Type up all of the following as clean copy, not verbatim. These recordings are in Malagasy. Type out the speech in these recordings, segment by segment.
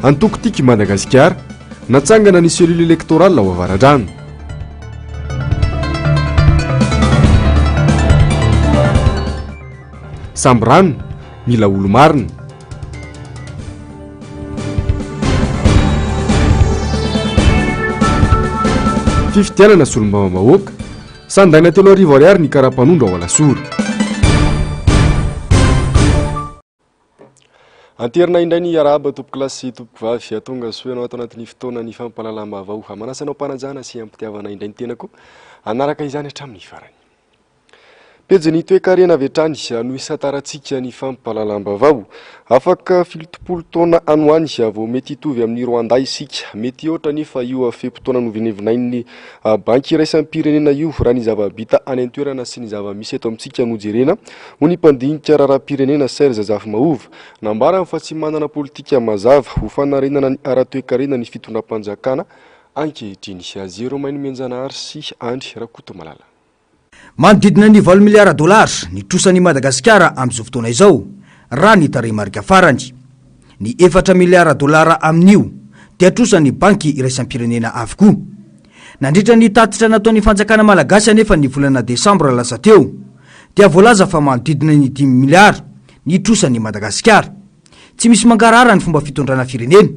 Antokotiky Madagasikara natsangana ny cellule électorale ao Avaradrano. Samby rano mila olo marina. Fifidianana solombavam-bahoaka sandaina 3 arivo ariary ny karapanondro ao Alasora. Anterina indray ny araba tompo klasy tompo vavy atonga soenao ato anatin'ny fotoana ny fampalalam-bavao hamanasanao mpanajana sy ampitiavana indray ny tenako anaraka izany hatramin'ny farany. Pejy toekarena avy hatrany no isataratsika ny fampalalam-bavao afaka filitopolo taona anoany vao mety hitovy amin'ny Rwanda isika mety ohatra nefa io fepotona novinevinain'ny banky iraisam-pirenena io raha ny zava-bita any an-toerana sy ny zava-misy eto amintsika no jerena ho ny mpandinika raharaham-pirenena Serge Zafimahova nambara fa tsy manana politika mazava ho fanarenana ny ara-toekarena ny fitondram-panjakana ankehitriny 0 mainy menjanahary sy Andry Rakotomalala. Manodidina ny 8 miliara dollara ny trosan'i Madagasikara amin'izao fotoana izao raha ny tarehimarika farany. Ny 4 miliara dollara amin'io dia trosan'ny banky iraisam-pirenena avokoa. Nandritra ny tatitra nataon'ny fanjakana malagasy anefa ny volana Desambra lasa teo dia voalaza fa manodidina ny 10 miliara ny trosan'i Madagasikara. Tsy misy mankarara ny fomba fitondrana firenena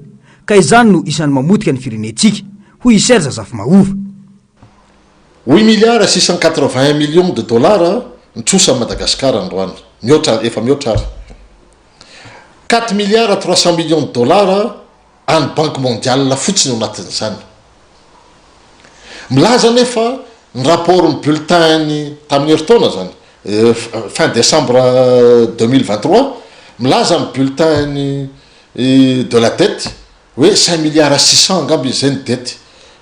ka izany no isan'ny mamotika ny firenentsika hoy Serge Zafimahova. 8 milliards 681 millions de dollars nitrosa Madagasikara androany efa mihoatra 4 milliards 300 millions de dollars any banque mondiale fotsiny anatin'izany. Milaza nefa ny rapport ny bulletin tamin'ny heritaona zany fin décembre 2023 milaza ny bulletin de la dette hoe 5 milliards 600 angamba izay ny dette.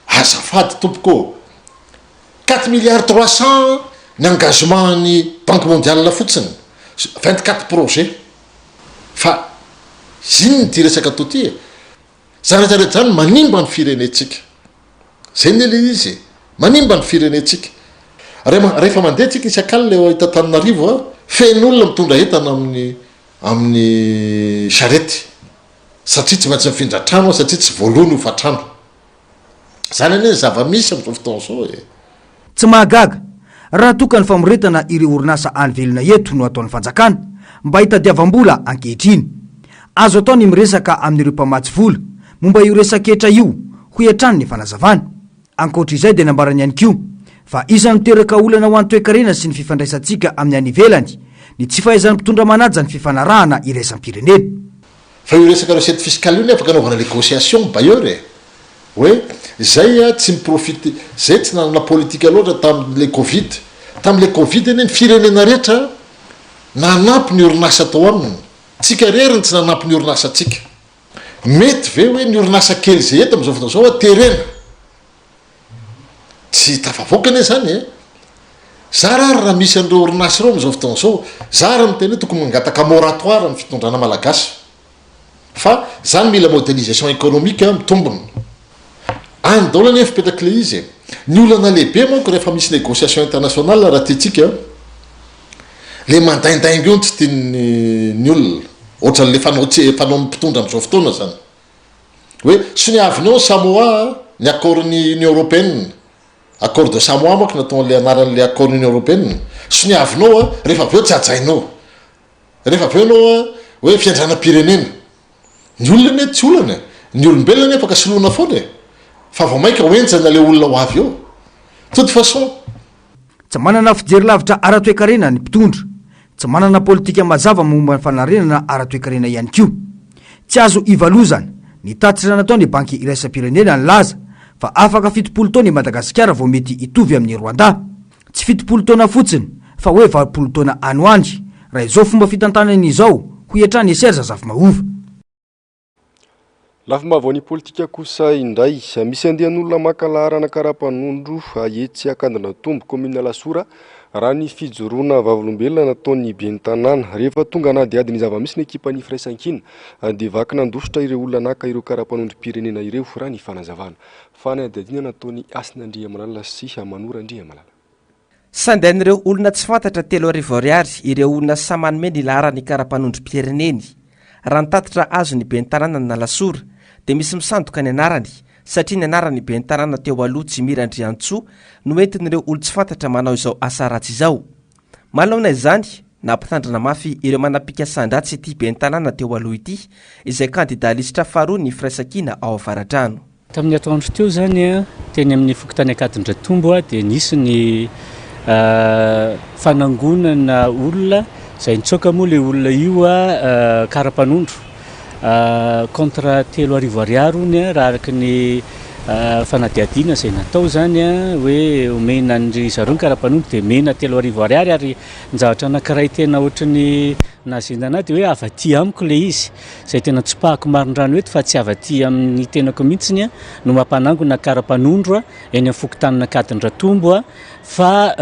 Azafady tompoko 4 milliards 300 ny engagement ny banque mondiale fotsiny 24 projets fa ziny ty resaka toty zaratsaratsy zany manimba ny firenetsika zay ny le izy manimba ny firenetsika rehefa mandeha tsika isakany le hita Tananarivo fen'olona mitondra entana amin'ny charette satria tsy maintsy mifindra trano satria tsy voalohany hofatrano zany ane zava-misy amin'izao fotoana zao Tsy mahagaga raha tokany famoretana ireo orinasa any velona eto no ataon'ny fanjakana mba hitadiavam-bola ankehitriny. Azo atao ny miresaka amin'ireo mpamatsy vola momba io resaketra io ho hiatrany ny fanazavana. Ankoatra izay dia nambarany ihany koa fa isan'ny miteraka olana ho an'ny toe-karena sy ny fifandraisantsika amin'ny any ivelany ny tsy fahaizan'ny mpitondra manaja ny fifanarahana iraisam-pirenena. Fa io resaka recette fiscale io nefa kanaovana négociation bailleur ouais zay tsy miprofite zay tsy nanana politika loatra tamin'le Covid eny ny firenena rehetra nanampy ny orinasa tao aminy tsika reriny tsy nanampy ny orinasa tsika mety ve hoe ny orinasa kely zay eto am'izao fotoana zao terena tsy tafavoakany zany zara raha misy an'ireo orinasa reo am'izao fotoana zao zara miteny hoe tokony mangataka moratoire ny fitondrana malagasy fa zany mila modernisation économique mitombony. Any daola nefa petraky le izy ny olana lehibe manko rehefa misy négociation internationale raha tiatsika le mandaindaingy io tsy tiany olona ohatra le fanao mpitondra am'izao fotoana zany hoe sy ny avinao Samoa ny accord ny Union européenne accord de Samoa manko nataon'le anaran'le accord ny Union européenne sy ny avinao rehefa aveo tsy ajainao rehefa aveo anao hoe fiandranam-pirenena ny olona ne tsy olana ny olombelona nefa ka soloana foana fa vao maika hoenjana le olona ho avy eo toute façon tsy manana fijery lavitra ara-toekarena ny mpitondra tsy manana politika mazava momba ny fanarenana ara-toekarena ihany koa tsy azo ivalozana ny tatitra nataony banky iraisam-pirenena ny laza fa afaka 70 taona i Madagasikara vao mety hitovy amin'ny Rwanda tsy 70 taona fotsiny fa hoe 20 taona anoandry raha izao fomba fitantanany izao ho hiatrany Serge Zafimahova. Lafim-bavao ny politika kosa indray misy andehan'olona maka laharana karapanondro etsy akandana tombo komina Alasora raha ny fijoroana vavolombelona nataon'ny ben'ny tanàna rehefa tonga anadiady ny zava-misy ny ekipan'ny firaisan-kina dia vaky nandositra ireo olona naka ireo karapanondrom-pirenena ireo raha ny fanazavana fanadiadiana nataon'ny Asin'Andriamalala sy Manora Andriamalala. Sandain'ireo olona tsy fantatra 3 arivo ariary ireo olona samanome ny laharany karapanondrom-pireneny raha nitatitra azo ny ben'ny tanàna na Alasora dia misy misandoka ny anarany satria ny anarany be ny tanàna teo aloha tsy mirandriantsoa no entin'ireo olo tsy fantatra manao izao asa ratsy izao. Malaona izany nampitandrina mafy ireo manapika sandratsy ity be ny tanàna teo aloha ity izay kandida lisitra faharoa ny firaisankina ao Avaradrano. Tamin'ny atoandro teo zany teny amin'ny fokontany Akadindratombo dia nisy ny fanangonana olona izay nitsoaka moa le olona io karapanondro contre 3 ariary ony raha araka ny fanadiadiana izay natao zany hoe omena ny zareo ny karapanondro dia mena 3 ariary ary ny zavatra anankiray tena ohatrany nazindana dia hoe avaty amiko le izy izay tena tsopahako marindrano eto fa tsy avaty amin'ny tenako mihitsiny no mampanangona karapanondro eny amin'ny fokontany Akadindratombo fa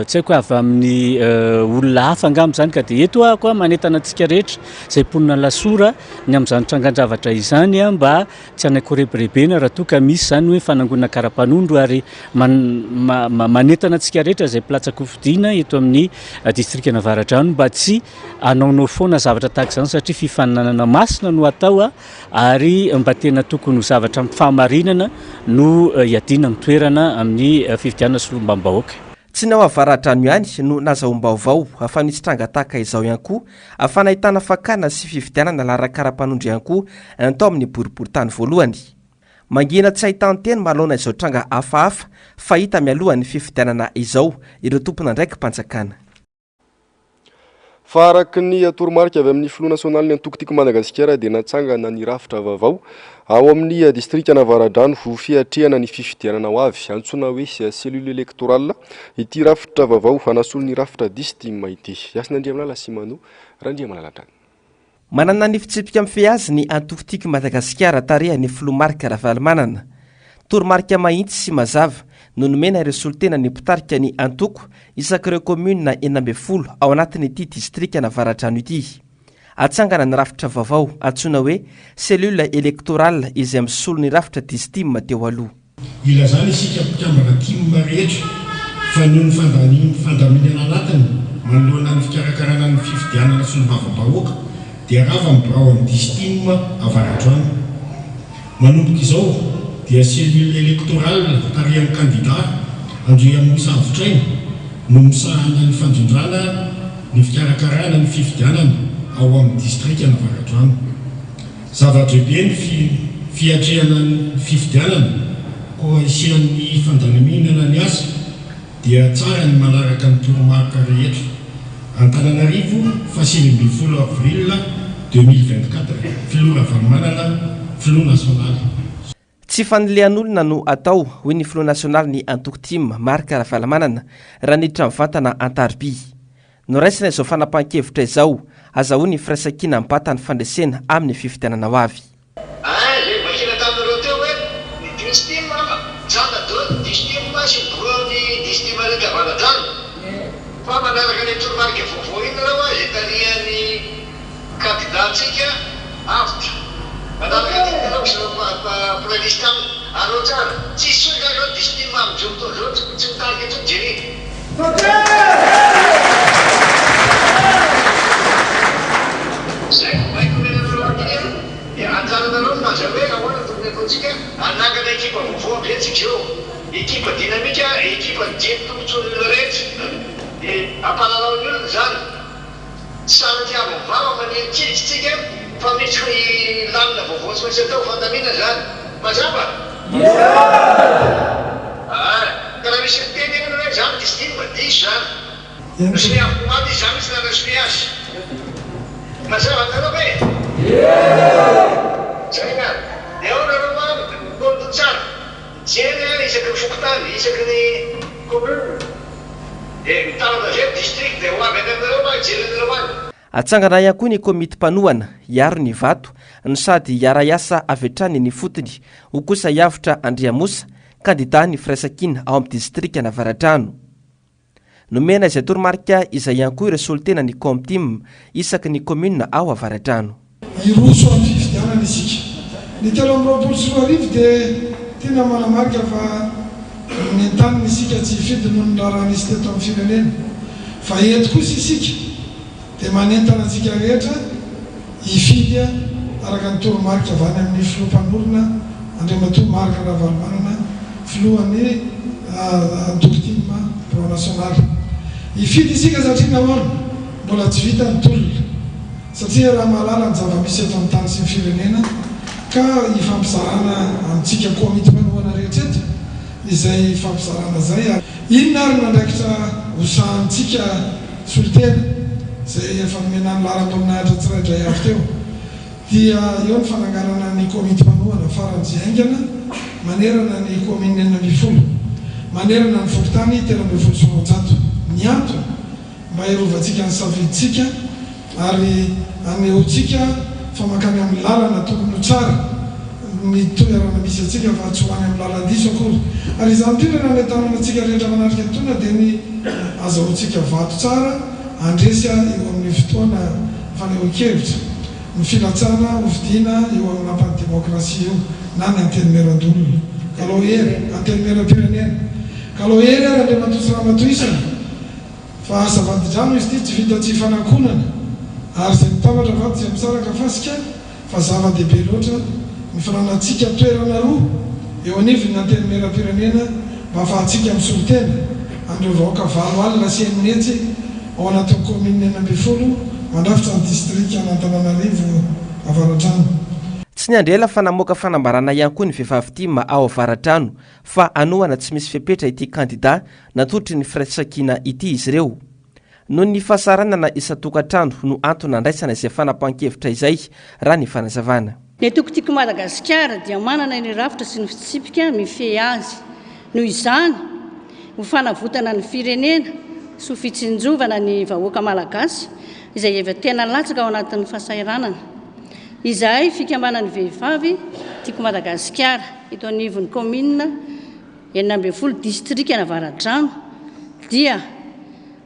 tsy haiko avy amin'ny olona hafa angamba zany ka dia eto ako manentana antsika rehetra izay ponina lasora ny amin'izany trangan-javatra izany mba tsy hanaiko rebirebena raha toa ka misy zany hoe fanangonana karapanondro ary manentana antsika rehetra izay platsako fidiana eto amin'ny distrikana Avaradrano mba tsy anaonao foana zavatra tahaka izany satria fifaninanana masina no atao ary mba tena tokony ho zavatra fahamarinana no iadina amin'ny toerana amin'ny fifidianana sy lombaom-bahoaka. Tsy ny ao Avaradrano ihany no nazahoam-baovao afa nisy tranga tahaka izao ihany koa afa nahitana fakana sy fifidianana laran-karapanondro ihany koa tao amin'ny boriboritany voalohany. Mangina tsy ahitany teny malaona izao tranga hafahafa fa hita mialohan'ny fifidianana izao ireo tompona ndraiky mpanjakana. Fa araky ny toromarika avy amin'ny filoha nasionaly ny Antokotiko Madagasikara dia natsangana ny rafitra vaovao ao amin'ny distrikana Avaradrano ho fiatrehana ny fifidianana ho avy antsoina hoe cellule électorale ity rafitra vaovao hanasolo ny rafitra distima ity. Yasin'Andriamalala Simano, Randriamalalatany. Manana ny fitsipika mifehy azy ny Antokotiko Madagasikara tarehan'ny filomarika Ravalomanana. Toromarika mahitsy sy mazava no nomena ireo solitena ny mpitarika ny Antoko isak'ireo komuna 12 ao anatin'ity distrikana Avaradrano ity. Atsangana ny rafitra vaovao antsoina hoe cellule électorale izay misolo ny rafitra distima teo aloha. Ilazana isika mpikambana timma rehetra fa noho ny fandaminana anatiny manoloana ny fikarakarana ny fifidianana sy ny vavam-bahoaka dia rava mibirao amin'ny distima Avaradrano. Manomboka izao dia cellule électorale tarihan'ny candidat andro amin'ny misavitrainy no misahana ny fandrindrana ny fikarakarana ny fifidianana ao amin'ny distrikana Avaradrano. Zava-dehibe ny fiatrehana ny fifidianana koa isian'ny fandalaminana ny asa dia tsara ny manaraka ny toromarika rehetra. Antananarivo fa 20 avril 2024 filoha Ravalomanana filoha nasionaly. Tsy fanilean'olona no atao hoy ny filoha nasionaly ny Antokotimo Marika Ravalomanana raha niditra mivantana Antarby. Noraisina izao fanapahan-kevitra izao azahoa ny firaisankina mibata ny fandresena amin'ny fifidianana ho avy. Makina taminareo teo hoe ny distima tsanga dro distima sy ny distima rehetra Avaradrano fa manaraka ny toromarika vaovao iny raha izay tarihan'ny kandidatsika avitra. Manaraka ny pluraliste areo tsara tsisy sondrareo distima amin'izao fotoana izao tsy mitarika eto jeri. Zay maiko menanareo aty dia anjaranareo maza hoe ahoana tokony ataontsika anangana ekipa vaovao ampiantsika eo. Ekipa dinamika, ekipa dimy tombontsolona rehetra dia ampalalao ny olona zany. Samy tiavovava maniritsiditsika fa misy lamina vaovao tsy maintsy atao fandamina zany. Mazava? Ka raha misy miteny eny hoe zany distima diso zany. Nasome avoko maty izy zany tsy nanasome azy. Mazava anareo ve? Zay nga. Dia ao nareo konto tsara. Jeny isaky ny fokotany, isaky ny commune. Dia mitarana zay district dia ho avy any aminareo fa jerenareo any. Atsangana ihany koa ny komity mpanohana hiaro ny vato no sady hiara iasa avetrany ny fotony ho kosa hiavitra Andriamosa kandida ny firaisankina ao amin'ny distrikana Avaradrano. Nomena izay toromarika izay ihany koa ireo solitena ny Comtim isaky ny komuna ao Avaradrano. Iroso amin'ny fifidianana isika. Ny 324 dia tena manamarika fa ny taniny isika tsy hifidy noho ny raha nisy teto amin'ny firenena. Fa eto kosa isika dia manentana antsika rehetra hifidy araka ny toromarika avany amin'ny filompanorona andriamatoa marika ravalomanana filohan'ny antokotima pro national ifidy isika satria nahoana mbola tsy vita ny tolona satria raha mahalala ny zava-misy eto amin'ny tany sy ny firenena ka ifampizarana amintsika komity-panohana rehetrretra izay fampizarana zay inona ary nandraikitra hosahantsika solitena zay efa menany larambo aminahitra tsiraidray avy teo dia eo ny fananganana ny komity-panohana faran'zy aingana manerana ny kominy 40 manerana ny fokotany 3 ny anto mba irovantsika ny saviditsika ary anehotsika famakany amin'ny lalana tokony ho tsara ny toerana misy atsika fa tsy hoany amin'ny laladiso akory ary izany tirana le tananatsika rehetra manarika tona dia ny azahoantsika vato tsara andresy eo amin'ny fotoana fanehoan-kevitra ny filatsana hovidiana eo amin'ny lampany demokrasia io na ny antenimeran-dolona kalohery antenimeram-pirenena kalohery ary andriamatoa sy ramatoisana fa asavadidrano izy ty tsy vita tsy fanankonana ary zay mitavatra vato zay misaraka fasika fa zava-dehibe loatra ny fananatsika toerana roa eo anivony antenimeram-pirenena mba afahatsika misolotena andreo vahoaka valo alina sy eninetsy ao anatin'ny komine 40 mandrafitra ny distrika an'Antananarivo Avaradrano. Tsy ny andrela fa namoaka fanambarana ihany koa ny vehivavy ity ma ao Avaradrano fa anohana tsy misy fepetra ity kandida natotry ny firaisan-kina ity izy ireo. Noho ny fahasarana na isa-tokantrano no antony andraisana izay fanapahan-kevitra izay raha ny fanazavana. Ny tokotiko Madagasikara dia manana ny rafitra sy ny fitsipika mifehy azy. Noho izany ho fanavotana ny firenena sy ho fitsinjovana ny vahoaka malagasy izay efa tena latsaka ao anatin'ny fahasairanana. Izahay fikambanany vehivavy tiako Madagasikara eto anivon'ny komina 40 distrika Avaradrano dia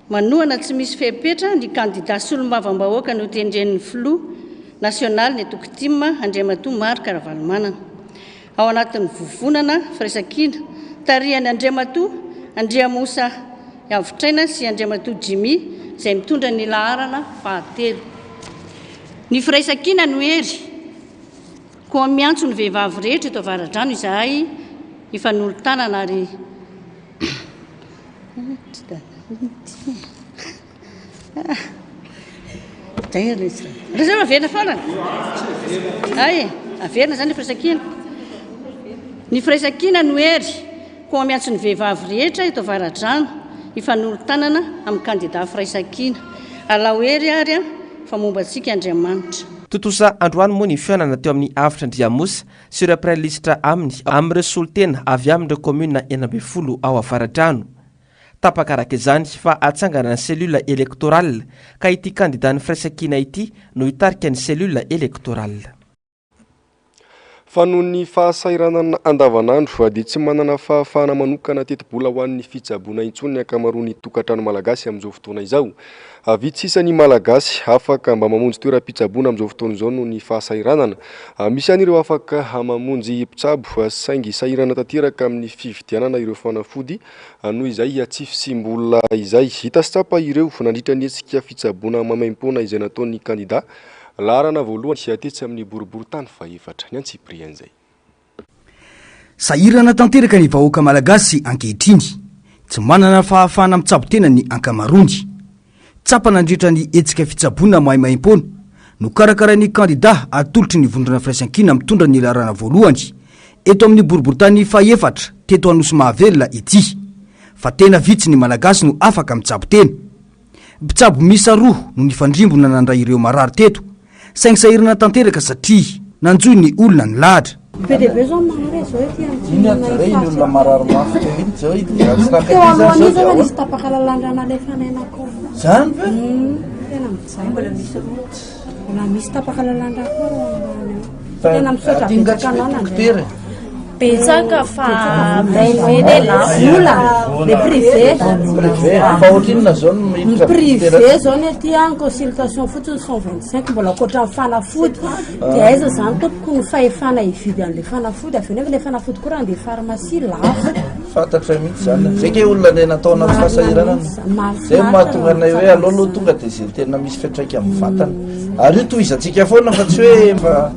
manohana tsy misy fepetra ny kandida solombavam-bahoaka no tendren'ny filoha nasionaly ny tokotima Andriamatoa Marika Ravalomanana ao anatin'ny vovonana firaisan-kina tarihany Andriamatoa Andriamosa Avitraina sy Andriamatoa Jimy izay mitondra ny laharana 7. Ny firaisan-kina no hery koa miantso ny vehivavy rehetra eto Avaradrano izahay ifanolotanana ary rehefa averina foana ay averina zany firaisan-kina ny firaisan-kina no hery koa miantso ny vehivavy rehetra eto Avaradrano ifanolotanana amin'ny kandida firaisan-kina alao hery ary fa momba antsika Andriamanitra. Totosa androany moa ny fiainana teo amin'ny avitra Andriamosa sy ireo prailisitra aminy amin'ireo solitena avy amin'ireo komina 40 ao Avaradrano. Tapakaraka izany fa atsangana ny selula elektoral ka ity kandida ny firaisan-kina ity no hitarika ny selula elektoral. Fa noho ny fahasairanana andavanandro dia tsy manana fahafahana manokana teti-bola ho an'ny fitsaboana intsony ny ankamaroan'ny tokantrano malagasy amin'izao fotoana izao. Vitsisany malagasy afaka mba mamonjy toeram-pitsaboana amin'izao fotoana izao noho ny fahasairanana. Misy an'ireo afaka mamonjy mpitsabo saingy sairana tanteraka amin'ny fividianana ireo fanafody noho izay tsy fisimbola izay hita sy tsapa ireo nandritra ny hetsika fitsaboana mamaim-poana izay nataon'ny kandida laharana voalohany sy atetsy amin'ny boribory-tany faefatra ny Antsiprian'izay. Sahirana tanteraka ny vahoaka malagasy ankehitriny tsy manana fahafahana mitsabo tena ny ankamarony. Tsapa nandritra ny hetsika fitsaboana mahaimaim-poana no karakarain'ny kandida atolotry ny vondrona firaisan-kina mitondra ny laharana voalohany eto amin'ny boribory-tany faefatra teto Anosy Mahavelona ity. Fa tena vitsy ny malagasy no afaka mitsabo tena. Mpitsabo misa roa no nifandrimbona nandray ireo marary teto. Saingy sahirana tanteraka satria nanjoy ny olona ny lahatra. Olona marary mafy zao nisy tapakalalana lefanenako. Zany ve? Tena misy tapakalalana tena misotra betsaka anana. Betsaka fa privé le privé. Fa ohatrinona zao ny privé zao ny aty en consultation fotsiny 125 mbola koatra ny fanafody dia aiza zany tompoko ny fahefana hividy an'le fanafody avy nefa le fanafody koa raha andeha pharmacie lafo fantatra mihitsy zany zay ke olona le nataona amin'ny fasahirana zay mahatonga anay hoe aloaloha tonga dia zay tena misy fiatraika amin'ny vatana ary io toizantsika foana fa tsy hoe mba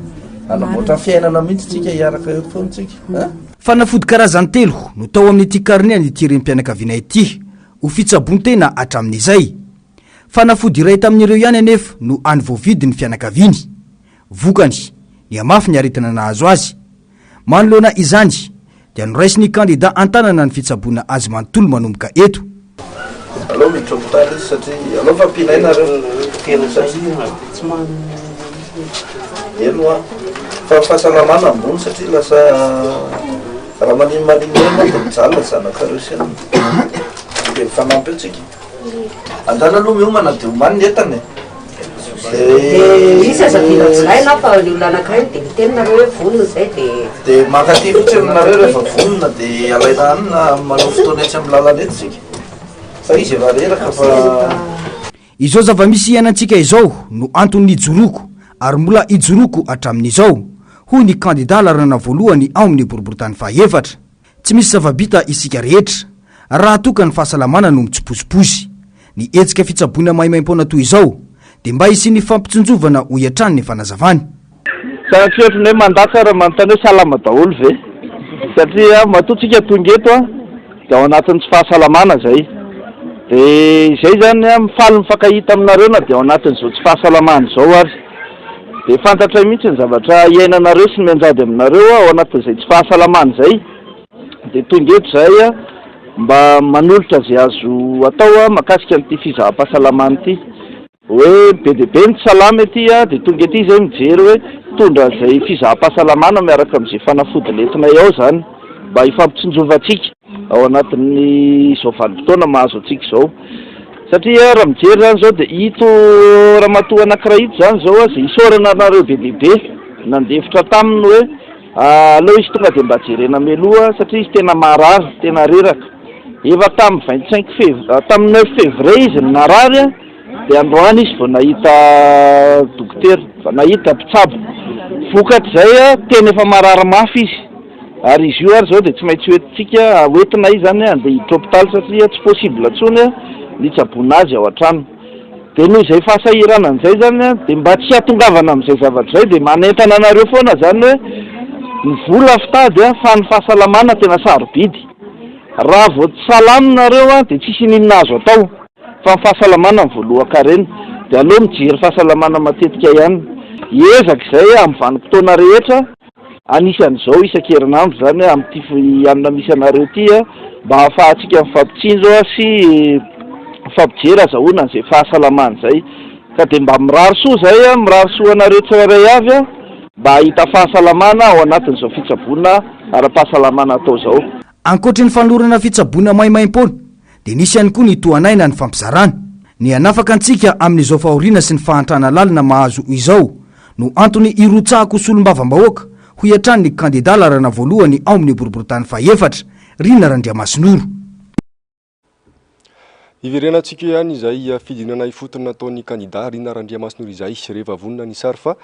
anamoatra fiainana mihitsy tsika hiaraka eo foantsika. Fanafody karazany telo no tao amin'ity karine nyity renim-pianakaviana ity ho fitsabon-tena hatramin'izay. Fanafody iray tamin'ireo ihany anefa no any voavidy ny fianakaviany. Vokany ny amafy ny aretina nahazo azy. Manoloana izany dia noraisy ny kandida antanana ny fitsabona azy manontolo manomboka eto. Aloha mitrombotaly izy satria aloha fampinainareo telo elo fa fahasalamana ambony satria lasa raha maninmaninny dia mijaly zanakareo sena dia mifanampy atsika andana aloha miomana dia homaniny entany misy azavinatsy na fa olona anankiray dia mitenonareo hoe vonona zay dia mankaty fotsy aminareo rehefa vonona dia alaina any na manao fotoana etsy amin'ny lalana ety sika fa izy efa reraka fa izao zava-misy ianantsika izao no antony ijoroko ary mbola ijoroko hatramin'izao hoy ny kandida larana voalohany ao amin'ny boriboritany fahaefatra. Tsy misy zava-bita isika rehetra raha toka ny fahasalamana no mitsiposiposy. Ny etsika fitsabona maimaim-poana toy izao dia mba isiany fampitsinjovana ho iatrany ny fanazavany. Satria hoe mandatsara manontany hoe salama daholo ve satria matotsika tonga eto dia ao anatin'ny tsy fahasalamana zay dia izay zany mifaly mifankahita aminareo na dia ao anatin'izao tsy fahasalamana izao ary dia fantatra mihitsy ny zavatra iainanareo sy ny mianjady aminareo ao anatin'izay tsy fahasalamana zay dia tonga eto zay mba manolotra zay azo atao makasika an'ity fizaha-pahasalamana ity hoe be dia be ny salama ety dia tonga ety zay mijery hoe tondra zay fizaha-pahasalamana miaraka amin'izay fanafody lentinay ao zany mba hifampitsinjovantsika ao anatin'ny izao vanim-potoana mahazo antsika izao satria raha mijery zany zao dia ito ramatoa anankiray ito zany zao zay isorana anareo be dia be nandefitra taminy hoe aleo izy tonga dia mba jerena meloha satria izy tena marary tena reraka efa tamin'ny 25 tamin'ny 9 février izy ny narary dia androany izy vao nahita dokotera vao nahita mpitsabo vokatra zay tena efa marary mafy izy ary izy io ary zao dia tsy maintsy hoentintsika hoentina izy zany andeha hiditra hôpitaly satria tsy possible atsony nitsabona azy ao an-trano dia noho izay fahasahirana an'izay zany dia mba tsy hatongavana amin'izay zavatra zay dia manentana anareo foana zany hoe ny vola fitady fa ny fahasalamana tena sarobidy raha vao tsy salaminareo dia tsisy ninona azo atao fa ny fahasalamana ny voalohan-karena dia aleo mijery fahasalamana matetika ihany ezaka izay amin'ny vanim-potoana rehetra anisan'izao isan-kerinandro zany amin'ity anona misy anareo ity mba hahafahantsika mifampitsinjo sy fampijery azahoana an'izay fahasalamana zay ka dia mba mirary soa zay mirary soa anareo tsirairay avy mba hahita fahasalamana ao anatin'izao fitsabona ara-pahasalamana atao zao. Ankoatra ny fanolorana fitsabona maimaim-poana dia nisy ihany koa ny toanaina ny fampizarana ny anafaka antsika amin'izao fahoriana sy ny fahantrana lalina mahazo izao no antony irotsahako solombavam-bahoaka ho iatrany ny kandida larana voalohany ao amin'ny boriboritany fahaefatra Rina Randriamasinoro. Iverenantsika ihany izay fidinana ifotony nataon'ny kandida Rina Randriamasinoro izay rehefa vonona ny sary fa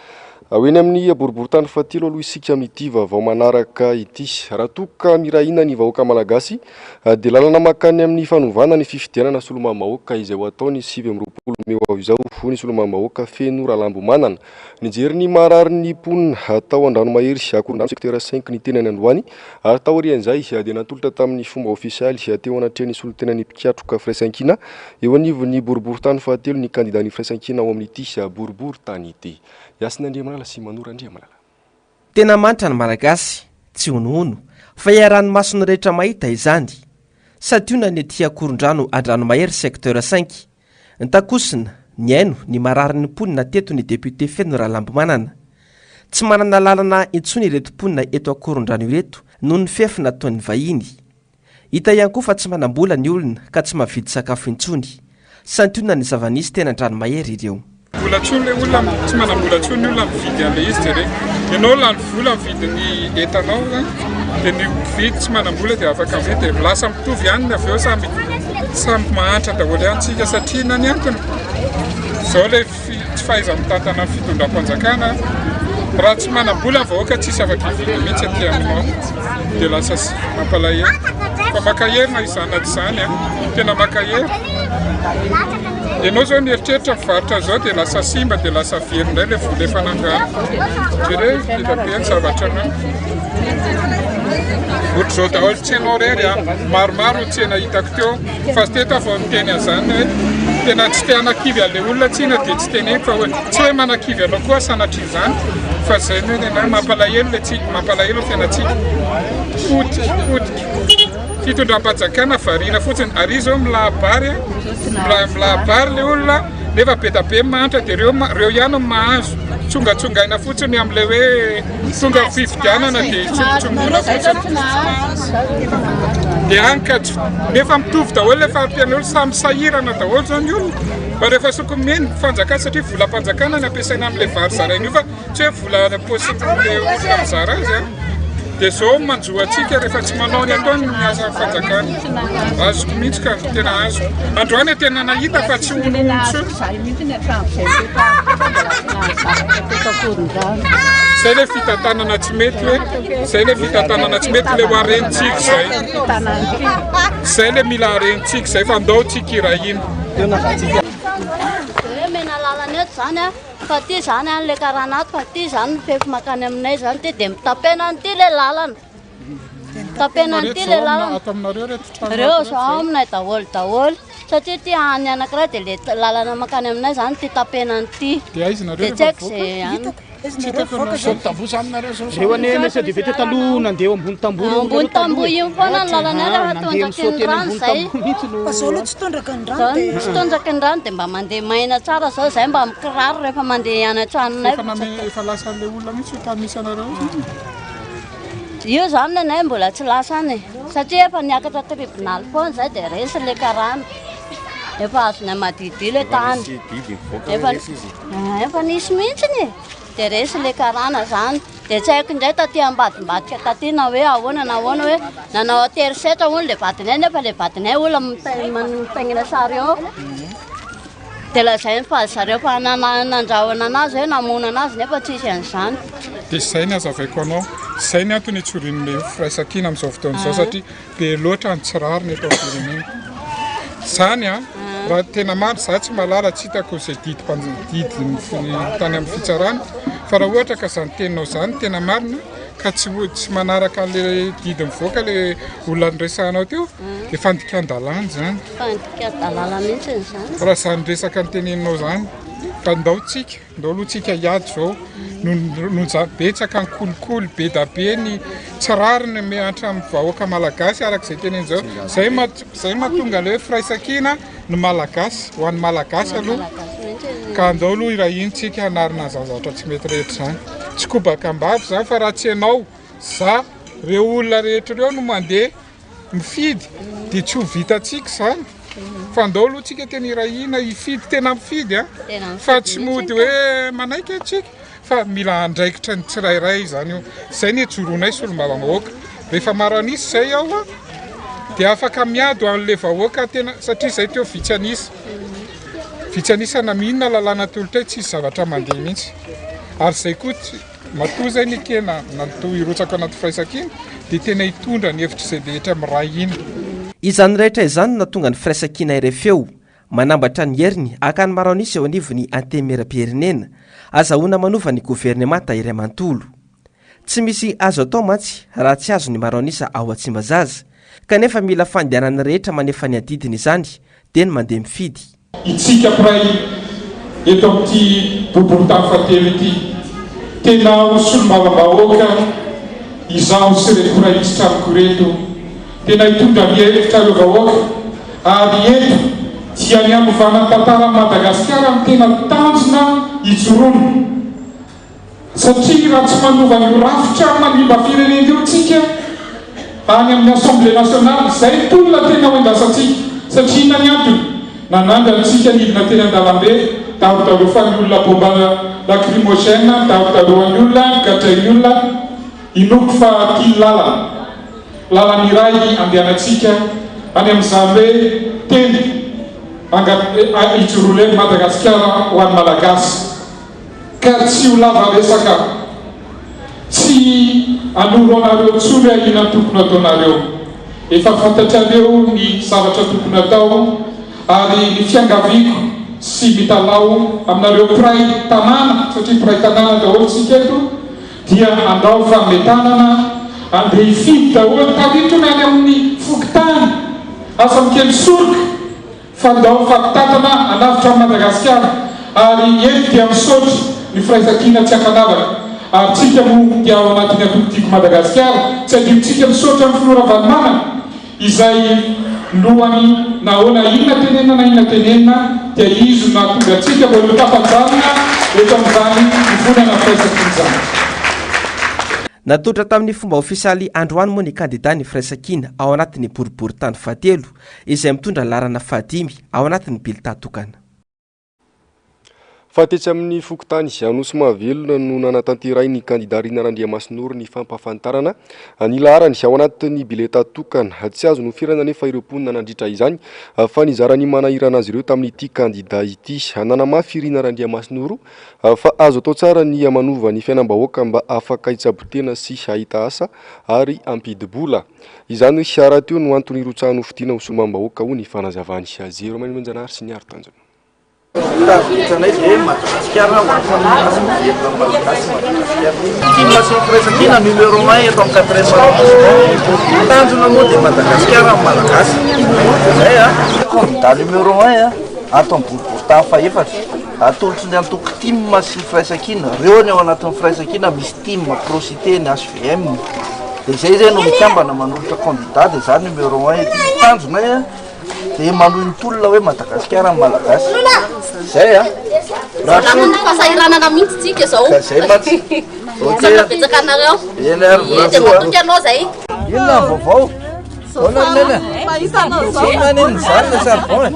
hoeny amin'ny boriboritany fahatelo aloha isika amin'ity vaovao manaraka ity. Raha toka mirahina ny vahoaka malagasy dia lalana makany amin'ny fanovana ny fifidianana solomam-bahoaka izay ho ataony 7 Mei ao izao ho ny solomam-bahoaka feno Ralambo Manana. Nijery ny marary ny mponina atao Andranomahery akorondrano sektera 5 ny tenany Androany ary tao arian'izay dia natolotra tamin'ny fomba ofisialy teo anatrehany solotenany mpiatroka Firaisankina eo anivon'ny boriboritany fahatelo ny kandidany Firaisankina ao amin'ity boriboritany ity. Yasina Andriamalala sy Manora Andriamalala. Tena mantra ny malagasy tsy honohono fa iarahan'ny masony rehetra mahita izany sationa ny ety akorondrano Andranomahery sektera 5 ny takosina ny aino ny marary ny mponina teto ny député feno Ralambo Manana tsy manana lalana intsony ireto mponina eto akorondrano ireto noho ny fefy nataon'ny vahiny. Hita ihany koa fa tsy manambola ny olona ka tsy mahavidy sakafo intsony santiona ny zavanisy tena Andranomahery ireo. Vola tsony le olona tsy manambola tsony ny olona mividy an'ilay izy jereny ianao lany vola mividy ny entanao dia ny mpividy tsy manambola dia afaka mividy dia lasa mitovy ihany avy eo samy mahantra daholo ihany tsika satria na ny antony izao ilay tsy fahaiza-mitantana ny fitondram-panjakana raha tsy manambola vahoaka tsisy afaka hividy mihitsy aty aminao dia lasa mampalahelo fa makaherina izanady zany a tena makahery ianao zao mieritreritra mivarotra zao dia lasa simba dia lasa verindray le vola efa nangano dire itabe ny zavatra anao ohatra zao daholo tsenao rery a maromaro tsena hitako teo fa teto avao miteny an'izany hoe tena tsy te hanakivy an'le olona tsina dia tsy teneko fa hoe tsy hoe manakivy anao koa sanatry izany fa zay ny hoe mampalahelo le tsika mampalahelo fiainatsika fitondram-panjakana variana fotsiny ary zao milahabary milahabary le olona nefa be da be mantra dia reo ihany mahazo tsongatsongaina fotsiny amin'le hoe tonga fifidianana dia tsongtsongona fotsiny dia anka nefa mitovy daholo le fampian'olo samy sahirana daholo zao ny olona fa rehefa sokomeny fanjakana satria volam-panjakana ny ampiasaina amin'le vary zaraina io fa tsy hoe vola possible le olona mizara azy a dia zao manjoatsika rehefa tsy manao ny ataony miasa fanjakana azoko mihitsy ka tena azo androany tena nahita fa tsy onontso zay le fitantanana tsy mety hoe zay le fitantanana tsy mety le ho arenitsika zay le mila arenitsika zay fa ndao tsika irahina mena lalana eto zany a fa ty zany a le karanato fa ty zany mifefy makany aminay zany ty dia mitapena an'ity le lalana tapena an'ity le lalana reo zao aminay daholo satria ty any anankiray dia le lalana makany aminay zany ty tapena an'ity dia tsy haiko zay any reo ane sady vete taloha nandeha ambony tamboho io foana ny lalana rehefa tondraky ny rano zay tsy tondraky ny rano tsy tondraky ny rano dia mba mandeha maina tsara zao zay mba mikiraro rehefa mandeha any an-tranonay efa lasa an'le olona mihitsy fa misy anareo io zany nenay mbola tsy lasa any satria efa niakatra tribunaly foana zay dia resy le karana efa azony madidi le tany efa nisy mihitsiny dia resy le karana zany dia tsy haiko indray taty ambadimbadika taty na hoe ahoana na ahoana hoe nanao aterisetra hono le vadinay nefa le vadinay olona mitaingina sary eo dia lazay fa zareo fa nandrahoana anazy hoe namona anazy nefa tsisy an'izany dia zay ny azavaiko anao zay ny antony itsorin'le firaisakina amin'izao fotoana izao satria be loatra ny tsirariny eto firenena zany a raha tena maro za tsy malala tsy hitako zay didy tany amin'ny fitsarana fa raha ohatra ka zany teninao zany tena marina ka tsy manaraka le didy mivoaka le olona nyresahanao teo dia fandikan-dalàna zany fandikan-dalàna mihitsy zany raha zany resaka ny teneninao zany fa ndao aloha tsika hiady zao no betsaka ny kolikoly be da be ny tsirariny miantra amin'ny vahoaka malagasy arak'izay teneny zao zay mahatonga le hoe firaisakina ny malagasy ho an'ny malagasy aloha ka andao aloha irahintsika hanarina zavatra tsy mety rehetra zany tsy kobaka ambavy zany fa raha tsy ianao za reo olona rehetra reo no mandeha mifidy dia tsy ho vitatsika zany fa andao aloha tsika tena irahina hifidy tena mifidy a fa tsy mody hoe manaiky atsika fa mila andraikitra ny tsirairay zany io zay ny ejoroanay solombavam-bahoaka rehefa maro anisy zay ao a dia afaka miado an'le vahoaka tena satria zay teo vitsy anisa na mihinona lalàna tolotray tsisy zavatra mandeha mihitsy ary zay koa matoa zay ny kena nato irotsaka anaty firaisakina dia tena hitondra ny hevitra izay rehetra mirahina izany rehetra izany na tonga ny firaisakina irefeo manambatra ny heriny akany maro anisy eo anivony antemera-pirenena azahoana manova ny gouvernemanta iray manontolo tsy misy azo atao mantsy raha tsy azo ny maro anisa ao atsimbazaza kanefa mila fandehanany rehetra manefa ny adidiny izany dia ny mandeha mifidy itsika piray eto amin'ity bobolo tany fatelo ity tena hosolombavam-bahoaka izaho sy rekoraisitra amiko reto tena hitondra mihevitra reo vahoaka ary eto dia ny anovana tantara Madagasikara amin'ny tena tanjona ijoroana satria raha tsy manova ny rafitra manimba firenena eo tsika any amin'ny assemblée nationale zay tolona tena hoendasantsika satria ina ny antony nanandra antsika nidina teny an-dalambe darodalofany olona bomba lacrymogène darodaroany olona gadrainy olona inoko fa tia lalany iray andehanantsika any amin'izany hoe teny ijoroana Madagasikara ho an'ny malagasy ka tsy ho lava resaka tsy anoro anareo tsony ahina tokony ataonareo efa fantatrareo ny zavatra tokony atao ary ny fiangaviako sy mitalao aminareo piray tanàna satria piray tanàna daholo tsika eto dia andao fametanana andeha hifidy daholo taritrona any amin'ny fokotany asa mikely soroka fa andao fampitatana anavitra amin'ny Madagasikara ary eto dia misaotra ny firaisan-kina tsy ankanavaka ary tsika moa dia ao anatin'ny apolitiko Madagasikara tsy adiotsika misaotra amin'ny Flora Valmanana izay lohany nahoana inona tenenina dia izy nahatonga atsika mbola tafanjanona eto amin'izany mivonana firaisan-kina izany. Natotra tamin'ny fomba ofisialy androany moa ny kandida ny firaisan-kina ao anatin'ny boribory-tany fahatelo izay mitondra larana fahadimy ao anatin'ny bilita tokana. Fahatetsy amin'ny fokotany Anosy Mahavelona no nanatanteray ny kandida Rina Randriamasinoro ny fampahafantarana ny laharany ao anatin'ny bileta tokana. Tsy azo nofirana nefa ireo mponina nandritra izany fa nizarany manahirana azy ireo tamin'ity kandida ity. Nanamafy Rina Randriamasinoro fa azo atao tsara ny amanova ny fiainam-bahoaka mba afaka hitsabotena sy hahita asa ary ampidibola. Izany raha teo no antony hirotsahana fidiana ho somam-bahoaka ho ny fanazavany. Zero Manjanary sy ny Artanjona. Tanay dia Madagasikara firaisan-kina numéro 1 eto amin'ny 4e tanjona moa dia Madagasikara malagasy zay candidat numéro 1 ato amin'ny boribory-tany faefatra atolotry ny antoko team sy firaisan-kina reo ny ao anatin'ny firaisan-kina misy team Procité ny HVM dia zay zay no mikambana manolotra candidat dia za numéro 1 eto tanjona dia manohy ny tolona hoe Madagasikara malagasy zay fahasahiranana mihitsy tsika zao betsaka anareo dia matoky anao zay inona vaovao onanenazanany zany sarbon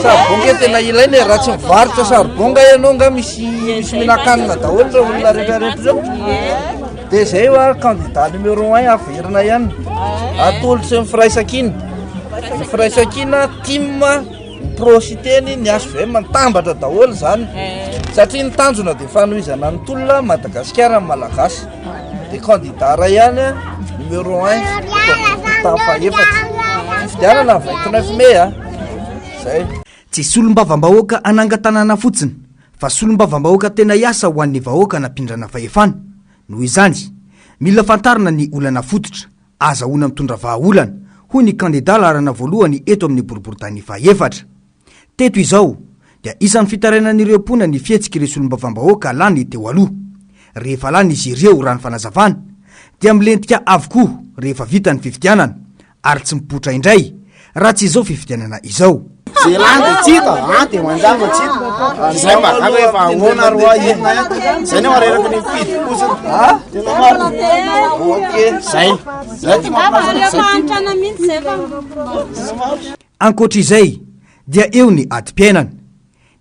sarbon tena ilainy raha tsy mivarotra sarbon nga ianao nga misy minakanina daholo reo olona rehetrarehetra reo dia zay a candidat numéro 1 averina ihany atolotry ny firaisan-kina ny firaisan-kina team Procité ny HVM mitambatra daholo zany satria ny tanjona dia fanohizana ny tolona Madagasikara malagasy dia candidat ray ihany numéro 1 tafaefatra fidianana 29 mai zay tsy solombavam-bahoaka anangan-tanàna fotsiny fa solombavam-bahoaka tena hiasa ho an'ny vahoaka nampindrana fahefana. Noho izany mila fantarina ny olana fototra azahoana mitondra vahaolana hoy ny kandida larana voalohany eto amin'ny boribory-tany fahaefatra. Teto izao dia isan'ny fitarainan'ireo mpona ny fihetsika solombavam-bahoaka lany teo aloha. Rehefa lany izy ireo raha ny fanazavana dia milentika avokoa rehefa vita ny fifidianana ary tsy mipotra indray raha tsy izao fifidianana izao. Ankoatra izay dia eo ny adi-piainana,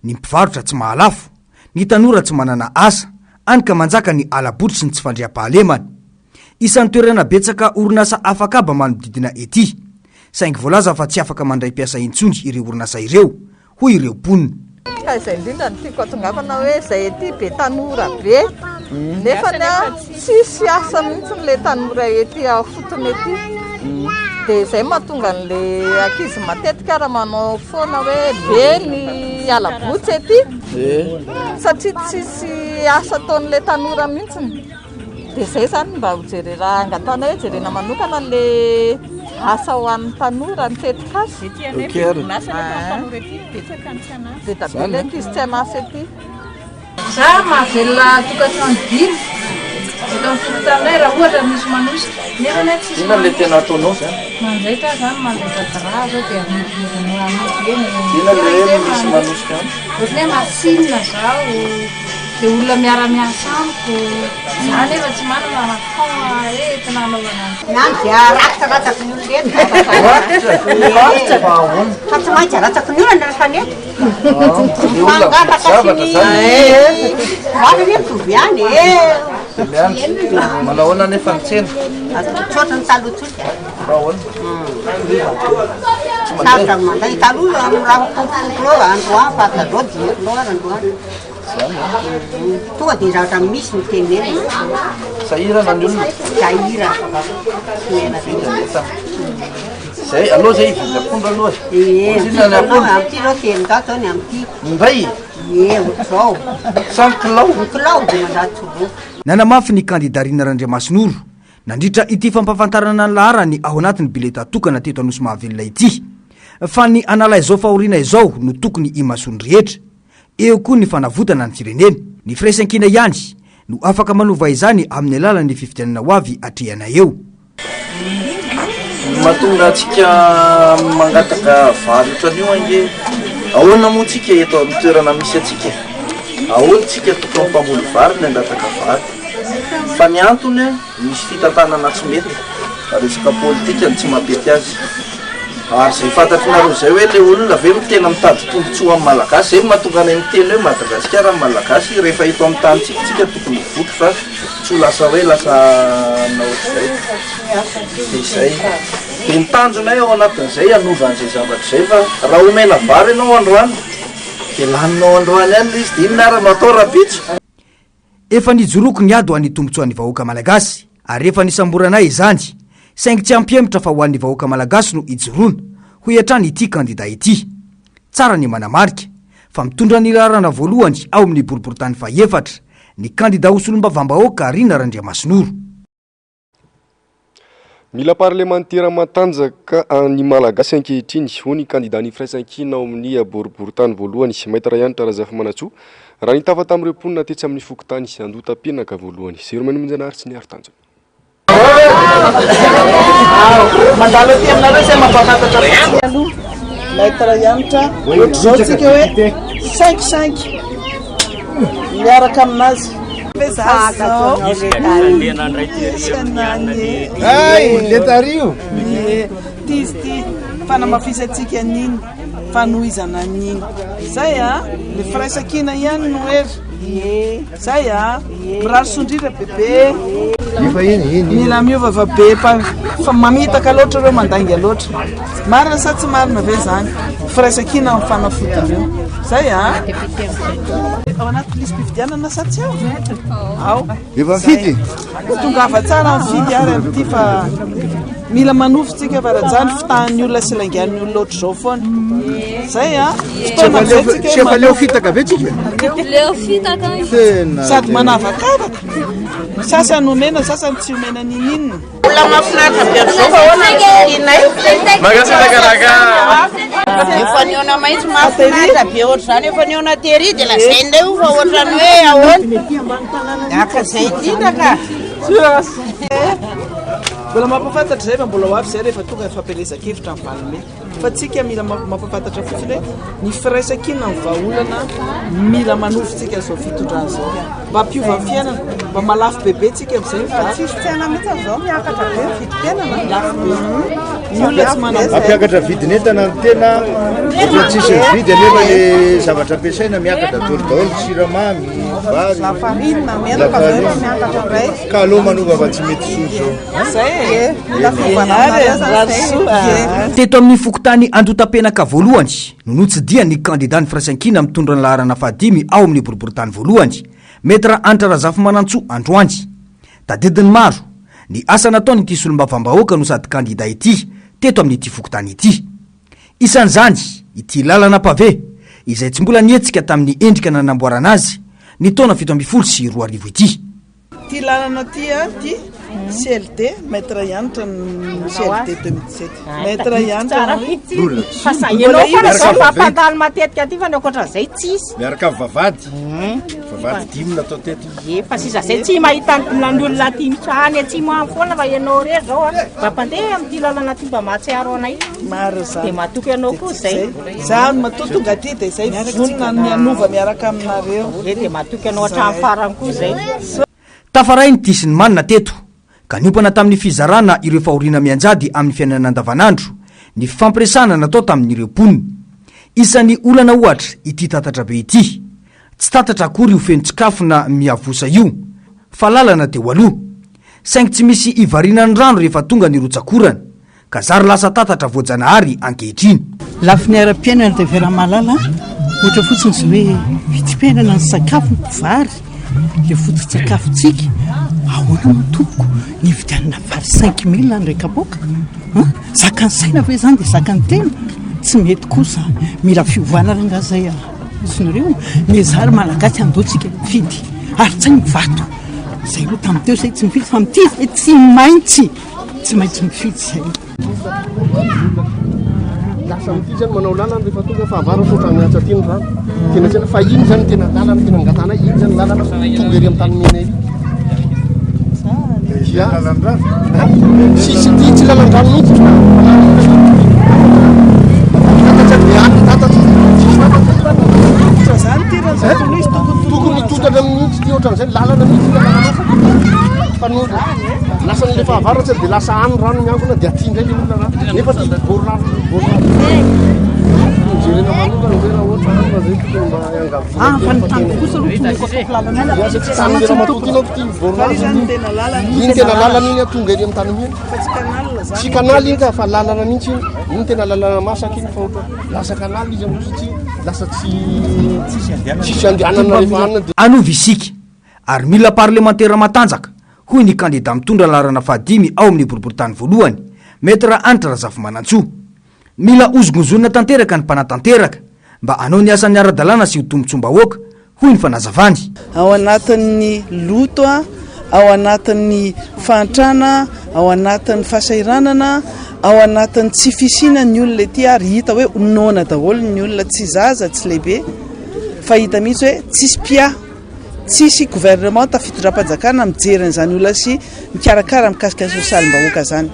ny mpivarotra tsy mahalafo, ny tanora tsy manana asa, anyka manjaka ny alabotra sy ny tsy fandriam-pahalemana. Isan'ny toerana betsaka orinasa afakaba manodidina ety, saingy voalaza fa tsy afaka mandray piasa intsony ireo orinasa ireo hoy ireo mponina. Izay indrindra ny tiako atongavana hoe zay ety be tanora be nefa tsisy asa mihitsy le tanora ety afotony ety dia zay mahatonga n'le ankizy matetika raha manao foana hoe be ny alabotsy ety satria tsisy asa ataon'le tanora mihitsy dia zay zany mba hojery raha angatana hoe jerena manokana le asa ho an'ny tanora ny tetika azy dia tabela ankizy tsy anasa ety. Za mahavelona tokatrano dimy eto amin'ny fokotanay raha ohatra misy manosika nefa ne tsisy inona le tena ataonao zany manjaitra zany manjaitra dra zao dia amidy inona le misy manosika ohatry hoe masinina zao dia olona miara-miasa amiko za nefa tsy manana rafao entina anaovana Nan dia ratsaka ny olona fa tsy maintsy aratsaka ny olona rehefa ny mangapaka mitovy ihany manahoana nefa ny tsena tsotra ny taloha sarotra manday taloha amin'ny raha kokokolo androany fa taloha diekolo androany tonga dia zavatra misy ny tenena sahirana ny olona sahira zay aloha zay ividy apondra aloha amty reo telondato any amty mbay zao 5 kilao de mandato nanamafy ny kandidarina Randriamasinoro nandritra ity fampafantarana ny laharany ao anatin'ny bileta tokana teto Anosy Mahavelona ity fa ny anala izao fahoriana izao no tokony imasony rehetra eo koa ny fanavotana ny firenena ny firaisan-kina ihany no afaka manova izany amin'ny alalan'ny fifidianana ho avy atrehana eo mahatonga atsika mangataka vary ohatran'io ange ahoana moa tsika eto amin'ny toerana misy atsika ahoana tsika tokony mpamboly vary ny angataka vary fa ny antony misy fitantanana tsy mety resaka politika ny tsy mampety azy ary zay fantatrinareo zay hoe le olona ve no tena mitady tombotsoa amin'ny malagasy zay mahatonga any miteny hoe Madagasikara malagasy rehefa eto amin'ny tany tsika tokony voky fa tsy ho lasa hoe lasa naohatr'izay de zay de nitanjonay ao anatin'izay anovan'izay zavatra zay fa raha omena vary ianao androany de laninao androany any izy de inona ara natao rapitso efa nijoroko ny ady ho an'ny tombotsoan'ny vahoaka malagasy ary efa nisamboranay izany saingy tsy ampiemitra fa ho an'ny vahoaka malagasy no ijoroana ho iatrany ity kandida ity tsara ny manamarika fa mitondra ny lalana voalohany ao amin'ny boriboritany faefatra ny kandida ho solombavam-bahoaka Rina Randriamasinoro. Mila parlementaire matanjaka ny malagasy ankehitriny ho ny kandida ny firaisan-kina ao amin'ny boriboritany voalohany Maître Yanitra Razafimanatsoa raha nitafa tamin'ireo mponina tetsy amin'ny fokotany Andota-penaka voalohany Zeromany Minjanary sy ny Aritanjona. Mandalo ty aminareo zay mampafantatra aloha Maître Yanitra ohatr'izao tsika hoe 5-5 miaraka aminazy letario ty izy ty fanamafisatsika an'iny fanohizana an'iny zay a le firaisan-kina ihany no hery zay a mirary sondrira bebe mila miovava be fa mamitaka loatra reo mandangy loatra marina sa tsy marina ve zany firaisan-kina amin'ny fanafotin'ireo zay a ao anaty lisy mpividianana sa tsy ao efa fidy tonga ava tsara mifidy ary amty fa mila manofotsika varajany fitahan'ny olona sy laingan'ny olona oatra zao foana zay a sefa leo fitaka ve tsika leo fitaka sady manavakavaka sasany omena sasany tsy omena nin'inona olona mafinaritra be zao fa hoana inay efa niona maitso mafinaritra be oatra zany efa niona tery de lazay ndray io fa ohatrany hoe ahoana aka zay indrindra ka mbola mampafantatra zay fa mbola ho avy zay rehefa tonga fampelezakevitra amin'ny valime fa tsika mila mampafantatra fotsiny hoe ny firaisan-kina ny vahaolana mila manofotsika zao fitondrany zao mba ampiova ny fiainana mba malafo bebe tsika am'izay fa tsisy tiana mihitsy zao miakatra be vidim-piainana lafo be ny olona tsy manao ampiakatra vidin'entana ny tena fa tsisy mividy anefa le zavatra ampiasaina miakatra daholo siramamy vary lafarinina menaka zay miakatra ndray ka aloha manova fa tsy mety soso zay teto amin'ny fokotany Andota-penaka voalohany no notsidia ny kandida ny firaisan-kina mitondra ny laharana fahadimy ao amin'ny boriboritany voalohany Maître Yanitra Razafimanatsoa androany tadidiny maro ny asa nataony ity solombavam-bahoaka no sady kandida ity teto amin'ity fokotany ity isan'izany ity lalana pave izay tsy mbola nietsika tamin'ny endrika nanamboarana azy ny taona 720 ity ty lalana ty a ty CLT Maître Yanitra CLT 2017 Maître Yanitra fa sahenao fa zao fampantany matetika ty fa ny akoatra zay tsisy miaraka amin'ny vavady dimy natao teto fa sisa zay tsy mahita ny olona ty mitrahany atsy moa foana fa ianao re zao a mba mpandeha am'ty lalana ty mba mahatsiaro anay maro zany de matoky anao koa zay za matotonga ty de zay vonona ny anova miaraka aminareo de matoky anao hatramy farany koa zay tafaray ny tisiny manina teto ka niompana tamin'ny fizarana ireo fahoriana mianjady amin'ny fiainana andavanandro ny fampiresana natao tamin'ireo mponina isan'ny olana ohatra ity tatatra be ity tsy tatatra akory ho fenotsikafona miavosa io fa lalana teo aloha saingy tsy misy ivarianany rano rehefa tonga ny rotsakorana ka zary lasa tatatra voajanahary ankehitriny lafi ny ara-piainana de veramalala ohatra fotsiny zay hoe fitsimpiainana ny sakafo vary le foto-tsakafotsika ahoana matoko ny vidianana vary 5 000 ndraika boka zakany saina ve zany dia zakany tena tsy mety kosa mila fiovoana rangazay izy nareo mezary malagasy andotsika mifidy ary tsy mivato zay aloha tamin'ny teo zay tsy mifidy fa mity tsy maintsy mifidy zay lasa mity zany manao lalana rehefa tonga fa avara sotra miatsa tiany rano tena tsena fa iny zany tena lalana tena angatana iny zany lalana tonga ery amin'ny tany mena iny sisy ty tsy lalan-drano mihitsy tokony mitotatra mihitsy ty ohatran'izay lalana mihitsy fa lasa lefa avaratsy dia lasa any rano miankona dia aty indray le olona rano nefa ty bororano jerena manokana tena ohatra rano zay tokony mba fa ny tany kosa aloha tsy matokinao ty bororano iny tena lalana iny tonga ery amin'ny tany mihena tsy kanaly iny ka fa lalana mihitsy iny tena lalana masaka iny fa ohatra lasa kanaly izy am'io satria lasa tsisy andehanana rehefa anina dia anovy isika ary mila parlementaire matanjaka hoy ny kandida mitondra larana fahadimy ao amin'ny boriboritany voalohany metra anitra razafy manantsoa mila ozogozonina tanteraka ny mpanatanteraka mba anao ny asan'ny ara-dalàna sy ho tombontsom-bahoaka hoy ny fanazavany ao anatin'ny loto ao anatin'ny fantrana ao anatin'ny fahasairanana ao anatin'ny tsy fisina ny olona ty ary hita hoe nona daholo ny olona tsy zaza tsy lehibe fa hita mihitsy hoe tsisy pia tsisy gouvernement tafitondram-panjakana mijeren'izany olona sy mikarakara mikasika ny sosialim-bahoaka zany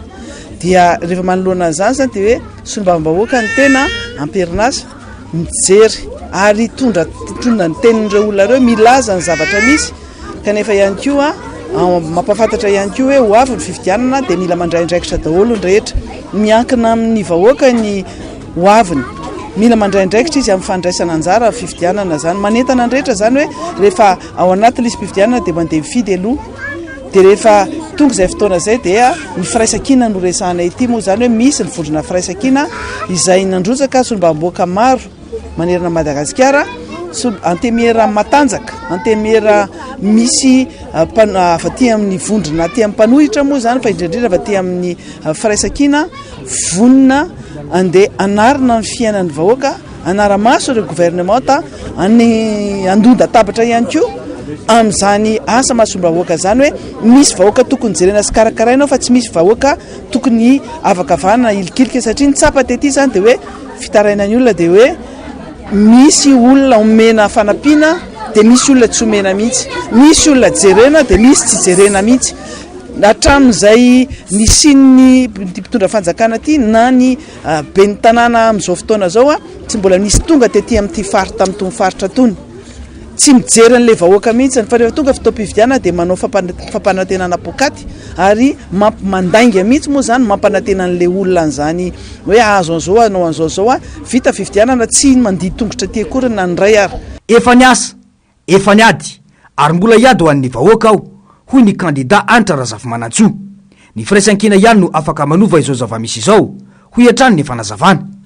dia rehefa manoloana zany zany dia hoe solombavam-bahoaka ny tena amperinasa mijery ary tondra ny tenin'ireo olona reo milaza ny zavatra misy kanefa ihany koa mampafantatra ihany koa hoe ho avy ny fifidianana dia mila mandraindraikitra daholo ny rehetra miankina amin'ny vahoaka ny ho aviny mila mandraindraikitra izy amin'ny fandraisana anjara fifidianana zany manentana ny rehetra zany hoe rehefa ao anaty lisy mpifidianana dia mandeha mifidy aloha dia rehefa tonga izay fotoana izay dia ny firaisan-kina no resahana ity moa zany hoe misy ny vondrona firaisan-kina izay nandrotsaka solombavam-bahoaka maro manerana Madagasikara antemera matanjaka antemera misy avaty amin'ny vondrona aty amin'ny mpanohitra moa zany fa indrindrindra avaty amin'ny firaisan-kina vonona andeha anarina ny fiainan'ny vahoaka anara-maso ireo gouvernementa andonda tabatra ihany koa amin'izany asa mahasomba-vahoaka zany hoe misy vahoaka tokony jerena sy karakarainao fa tsy misy vahoaka tokony avaka vanana ilikilika satria ny tsapa tety zany dia hoe fitarainany olona dia hoe misy olona omena fanampiana dia misy olona tsy omena mihitsy misy olona jerena dia misy tsy jerena mihitsy hatramin'izay ny sinny mpitondra fanjakana ty na ny be ny tanàna amin'izao fotoana zao tsy mbola nisy tonga tety amin'ity faritra amin'ny tony faritra tony tsy mijery n'le vahoaka mihitsy fa rehefa tonga fitaom-pividiana dia manao fampanantenana pokaty ary mandainga mihitsy moa zany mampanantena n'le olona an'izany hoe azo an'izao anao an'izao vita fividianana tsy mandidy tongotra ty akory na nyray ary efa ny asa efa ny ady ary mbola hiady ho an'ny vahoaka aho hoy ny kandida anitra razafy manantsoa ny firaisan-kina ihany no afaka manova izao zava-misy izao hoy hatrany ny fanazavana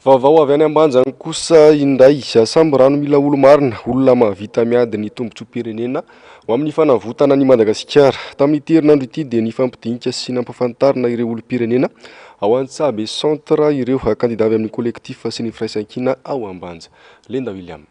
vaovao avy any ambanjany kosa indray samby rano mila olo marina olona mahavita miady ny tombontsom-pirenena ho amin'ny fanavotana ny Madagasikara tamin'ity herinandro ity dia ny fampidinika sy nampafantarina ireo olom-pirenena ao Antsabe centre ireo kandida avy amin'ny kolektif sy ny firaisan-kina ao ambanja Lenda William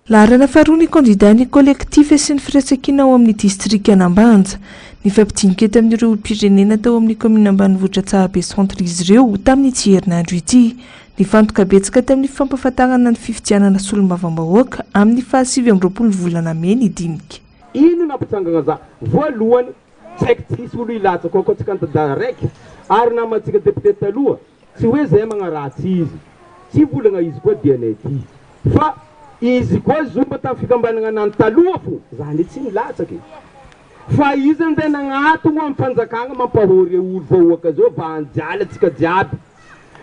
Laharana faharoa ny kandida ny kolektif sy ny firaisan-kina ao amin'ny distrika Ambanja ny fampidinika eto amin'ireo olom-pirenena tao amin'ny komina ambanivohitra Antsabe centre izy ireo tamin'ity herinandro ity ny fantoka betsaka tamin'ny fampafantarana ny fifidianana solombavam-bahoaka amin'ny 27 volana May ny dinika. Ino nampitsangana za voalohany tsaiky tsisy olo ilatsaka ao tsika antadara raiky ary namatsika deputé taloha tsy hoe zay magnaratsy izy tsy volagna izy koa dianay ty fa izy koa zomba tamin'ny fikambanana nany taloha fo zany tsy milatsaky fa izy andeha nagnatogno amin'ny fanjakana mampahory olo vahoaka zao va anjala tsika jiaby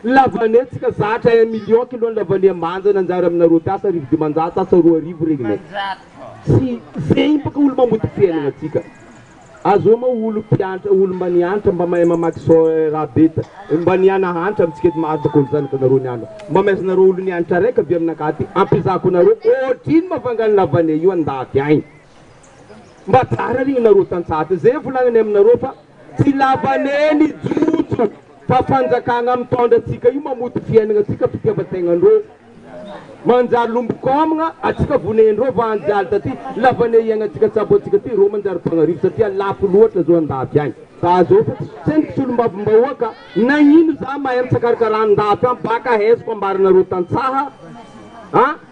lavane tsika zatra 1 million kilo lavane manja nanjary aminareo tasa arivo dimanjato asa 2 arivo regny si zegny baka olo mamoty fiainana tsika azoma olo mpianatra olo mba nianatra mba mahay mamaky so raha beta mba niana hantra amitsika eto mahatakolo zany kanareo nianatra mba maisanareo olo nianatra raiky avy aminakaty ampizako nareo ohatrino mavangany lavane io andaty agny mba tsara rignanareo tantsahatra zay volagnany aminareo fa tsy lavaneny jojo fa fanjakagna amin'ny taondratsika io mamoty fiainana atsika fitiavan-tegnandreo manjary lombokomagna atsika vonendreo va anjaly taty lavane iaignatsika tsabo atsika ty reo manjary mpanarivo satria lafo loatra zao andafy agny fa zao fa tsendriky tsy olombavombahoaka nagnino za mahery tsakarakarandafy agny baka heziko ambaranareo tantsaha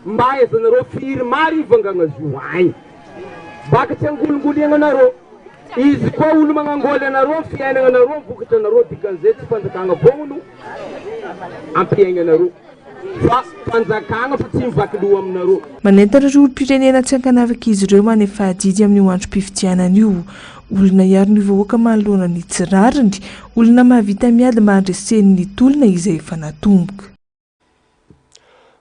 mba ezanareo firy mary ivangagna zio agny baka tsy angolongoliagna anareo izy koa olo magnangoly anareo fiainagna anareo vokatra anareo dikan'izay tsy fanjakagna vono ampiaigna anareo fa fanjakagna fa tsy mivaky loha aminareo manentana ry olom-pirenena tsy ankanavaka izy ireo manefa adidy amin'io androm-pifidianana io olona iaro ny vahoaka manoloana ny tsirariny olona mahavita miady mba handresen'ny tolona izay efa natomboka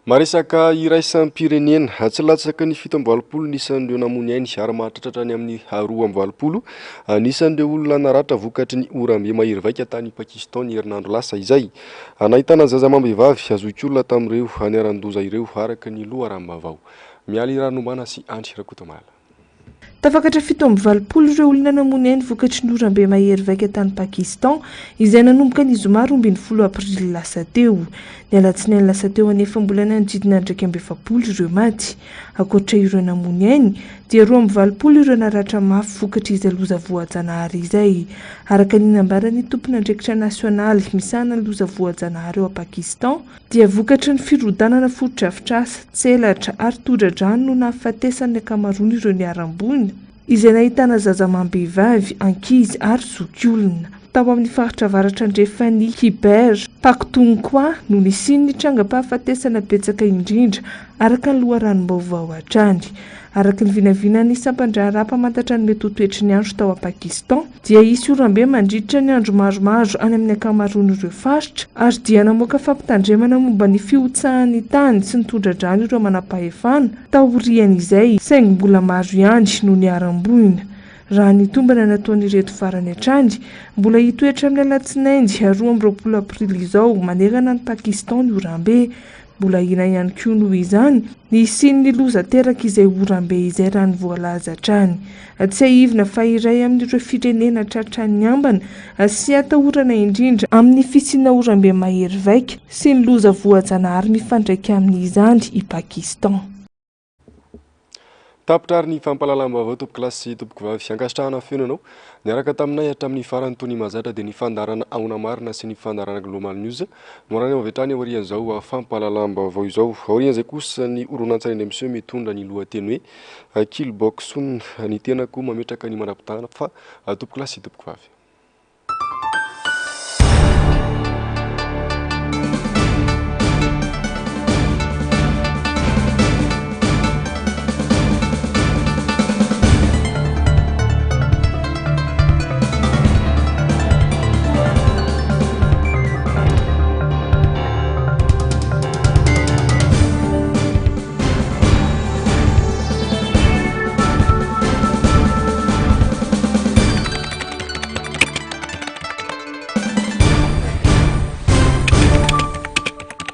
maresaka iraisam-pirenena tsy latsaka ny 7 nisan'ireo namony ainy ary mahatratratra ny amin'ny 2 nisan'ireo olona naratra vokatry ny orambe mahery vaika tany Pakistan ny herinandro lasa izay nahitana zazamambehivavy azoky olona tamin'ireo aniaran-doza ireo araka ny loharambavao mialy ranombana sy Andry Rakotomala tafakatra 7 ireo olona namony ainy vokatry ny orambe mahery vaika tany Pakistan izay nanomboka ny zoma 12 aprily lasa teo ny alatsinainy lasa teo anefa mbola nanodidina 170 ireo maty akoatra ireo namony ainy dia 27 ireo naratra mafy vokatry izay loza voajanahary izay araka ny nambarany tompon'andraikitra nasionaly misahana ny loza voajanahary eo a Pakistan dia vokatry ny firodanana fotodrafitrasa tselatra ary todradrano no nahafatesan'ny akamaroany ireo niarambony izay nahitana zazamambehivavy ankizy ary zokiolona tao amin'ny faritra avaratra andrefany Khyber Pakhtunkhwa no nisiny ny trangam-pahafatesana betsaka indrindra araka ny loharanom-baovao hatrany araka ny vinavinan'ny sampandraharaha-pamantatra ny mety ho toetry ny andro tao a Pakistan dia isy orambe mandritra ny andro maromaro any amin'ny akamaroany ireo faritra ary dia namoaka fampitandremana momba ny fiotsahan'ny tany sy ny tondradrano ireo manam-pahefana taorian'izay saingy mbola maro ihany no niaram-boina raha ny tombana nataon'ireto farany hatrany mbola hitoetra amin'ny alatsinainy 20 aprily izao manerana ny Pakistan ny orambe mbola ina ihany koa noho izany nisin'ny loza teraka izay orambe izay raha ny voalaza hatrany tsy ahivina fa iray amin'ireo firenena tratran'ny ambana sy atahorana indrindra amin'ny fisiana orambe mahery vaika sy ny loza voajanahary mifandraika amin'izany i Pakistan tapitrary ny fampalalam-baovao tompoko klasy tompoko vavy fiankasitrahana fenonao niaraka taminay hatramin'ny farany tony mazatra dia ny fandarana aona marina sy ny fandarana Global News morany avetrany aorian'izao fampalalam-baovao izao aorian'izay kosa ny oronan-tsary indray mitondra ny lohateny hoe Kilbokson ny tenako mametraka ny manam-pitana fa tompoko klasy tompoko vavy